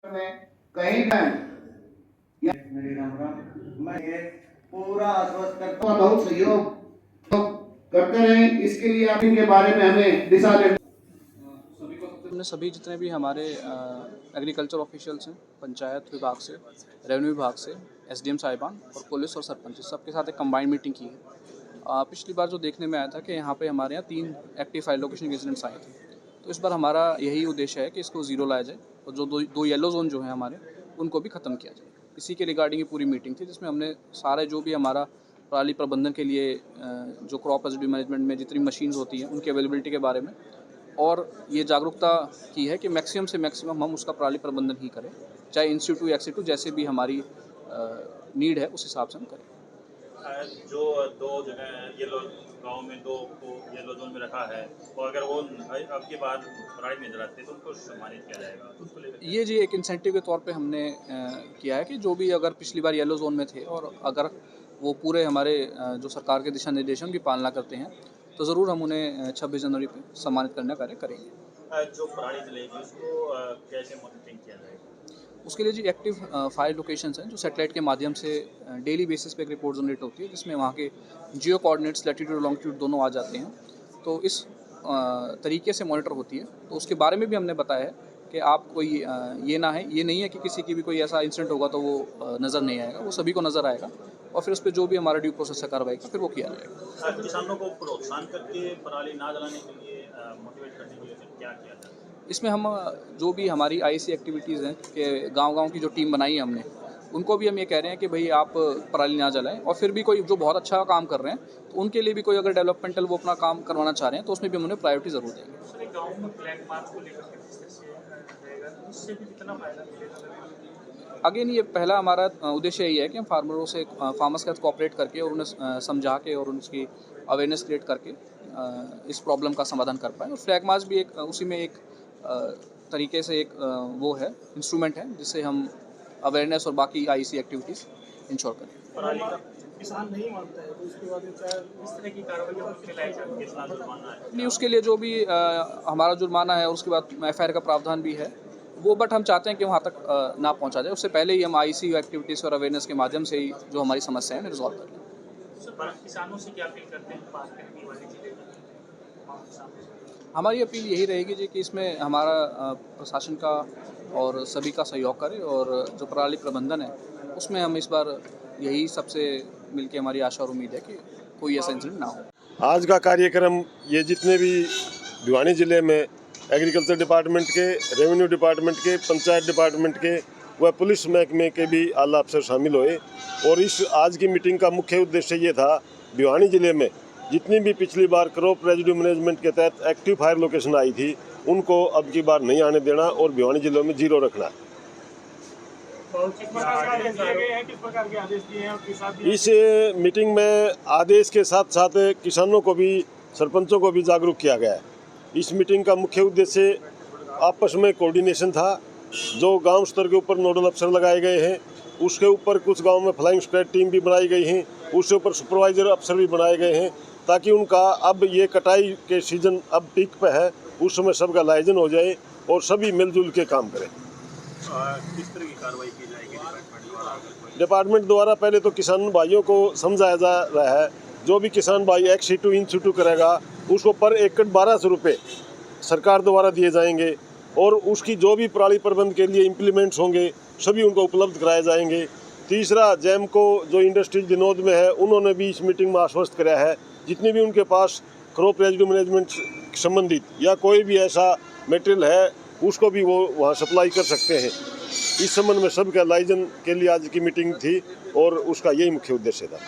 में कहीं मेरी मैं ये पूरा आश्वस्त करता हूं, बहुत सहयोग करते रहें। इसके लिए आप इनके बारे में हमें दिशा हमने सभी जितने भी हमारे एग्रीकल्चर ऑफिशियल्स हैं, पंचायत विभाग से, रेवेन्यू विभाग से, एसडीएम साहिबान और पुलिस और सरपंच सबके साथ एक कंबाइंड मीटिंग की है। पिछली बार जो देखने में आया था कि यहाँ पे हमारे यहाँ 3 एक्टिव फायर लोकेशन इंसिडेंट्स आए थे, तो इस बार हमारा यही उद्देश्य है कि इसको ज़ीरो लाया जाए और जो दो येलो जोन जो है हमारे, उनको भी ख़त्म किया जाए। इसी के रिगार्डिंग ये पूरी मीटिंग थी, जिसमें हमने सारे जो भी हमारा पराली प्रबंधन के लिए जो क्रॉप रेजिड्यू मैनेजमेंट में जितनी मशीन्स होती हैं उनकी अवेलेबिलिटी के बारे में और ये जागरूकता की है कि मैक्सिमम से मैक्सिमम हम उसका पराली प्रबंधन ही करें, चाहे इंस्टीट्यूट या एक्सीट्यूट जैसे भी हमारी नीड है उस हिसाब से हम करें। जो 2 जगह येलो गांव में 2 को येलो जोन में रखा है, और अगर वो अब के बाद पराली में जलाते तो उनको सम्मानित किया जाएगा, तो उसको लेकर ये जी एक इंसेंटिव के तौर पे हमने किया है कि जो भी अगर पिछली बार येलो जोन में थे और अगर वो पूरे हमारे जो सरकार के दिशा निर्देशों की पालना करते हैं तो ज़रूर हम उन्हें 26 जनवरी पे सम्मानित करने का कार्य करेंगे। जो पराली जलेगी उसको कैसे मॉनिटरिंग किया जाएगा? उसके लिए जी एक्टिव फायर लोकेशंस हैं जो सैटेलाइट के माध्यम से डेली बेसिस पे एक रिपोर्ट जनरेट होती है, जिसमें वहाँ के जियो कोऑर्डिनेट्स लैटिट्यूड और लॉन्गिट्यूड दोनों आ जाते हैं, तो इस तरीके से मॉनिटर होती है। तो उसके बारे में भी हमने बताया है कि आप कोई ये नहीं है कि किसी की भी कोई ऐसा इंसिडेंट होगा तो वो नज़र नहीं आएगा, वो सभी को नज़र आएगा और फिर उस पर जो भी हमारा ड्यू प्रोसेस है कार्रवाई का फिर वो किया जाएगा। किसानों को प्रोत्साहन करके पराली ना जलाने के लिए मोटिवेट करने के लिए क्या किया जाए? इसमें हम जो भी हमारी आईसी एक्टिविटीज़ हैं कि गांव-गांव की जो टीम बनाई है हमने, उनको भी हम ये कह रहे हैं कि भाई आप पराली ना जलाएं और फिर भी कोई जो बहुत अच्छा काम कर रहे हैं तो उनके लिए भी कोई अगर डेवलपमेंटल वो अपना काम करवाना चाह रहे हैं तो उसमें भी हम उन्हें प्रायोरिटी ज़रूर देंगे। गाँव में ब्लैक मार्क को लेकर किस तरह से रहेगा, तो उससे भी कितना फायदा मिलेगा? अगेन ये पहला हमारा उद्देश्य यही है कि हम फार्मरों से फार्मर्स के साथ कोऑपरेट करके और उन्हें समझा के और उनकी अवेयरनेस क्रिएट करके इस प्रॉब्लम का समाधान कर पाएँ। और फ्लैग मार्च भी एक उसी में एक तरीके से एक वो है इंस्ट्रूमेंट है जिससे हम अवेयरनेस और बाकी आईसी एक्टिविटीज़ इंश्योर करें। किसान नहीं मानता है तो उसके बाद इस तरह की कार्रवाई नहीं, उसके लिए जो भी हमारा जुर्माना है और उसके बाद एफआईआर का प्रावधान भी है वो, बट हम चाहते हैं कि वहाँ तक ना पहुँचा जाए, उससे पहले ही हम आईसी एक्टिविटीज़ और अवेयरनेस के माध्यम से ही जो हमारी समस्या है रिजॉल्व कर लें। किसानों से क्या अपील करते हैं बात करने वाले जिले में? हमारी अपील यही रहेगी जी कि इसमें हमारा प्रशासन का और सभी का सहयोग करें और जो पराली प्रबंधन है उसमें हम इस बार यही सबसे मिलके हमारी आशा और उम्मीद है कि कोई ऐसा इंसिडेंट ना हो। आज का कार्यक्रम ये जितने भी भिवानी ज़िले में एग्रीकल्चर डिपार्टमेंट के, रेवेन्यू डिपार्टमेंट के, पंचायत डिपार्टमेंट के व पुलिस महकमे के भी आला अफसर शामिल हुए और इस आज की मीटिंग का मुख्य उद्देश्य ये था भिवानी ज़िले में जितनी भी पिछली बार क्रॉप रेजिड्यू मैनेजमेंट के तहत एक्टिव फायर लोकेशन आई थी उनको अब की बार नहीं आने देना और भिवानी जिले में जीरो रखना। इस मीटिंग में आदेश के साथ साथ किसानों को भी, सरपंचों को भी जागरूक किया गया है। इस मीटिंग का मुख्य उद्देश्य आपस में कोऑर्डिनेशन था। जो गांव स्तर के ऊपर नोडल अफसर लगाए गए हैं, उसके ऊपर कुछ गांव में फ्लाइंग स्क्वाड टीम भी बनाई गई हैं, उसके ऊपर सुपरवाइजर अफसर भी बनाए गए हैं, ताकि उनका अब ये कटाई के सीजन अब पीक पे है, उस समय सबका लाइजन हो जाए और सभी मिलजुल के काम करें। किस तरह की कार्रवाई की जाएगी डिपार्टमेंट द्वारा? पहले तो किसान भाइयों को समझाया जा रहा है, जो भी किसान भाई एक्स सीटू इन सीटू करेगा उसको पर एकड़ 1200 रुपये सरकार द्वारा दिए जाएंगे और उसकी जो भी पराली प्रबंध के लिए इम्प्लीमेंट्स होंगे सभी उनको उपलब्ध कराए जाएंगे। तीसरा, जैम को जो इंडस्ट्रीज विनोद में है उन्होंने भी इस मीटिंग में आश्वस्त कराया है जितनी भी उनके पास क्रॉप रेजिड्यू मैनेजमेंट संबंधित या कोई भी ऐसा मटेरियल है उसको भी वो वहाँ सप्लाई कर सकते हैं। इस संबंध में सबका लाइजन के लिए आज की मीटिंग थी और उसका यही मुख्य उद्देश्य था।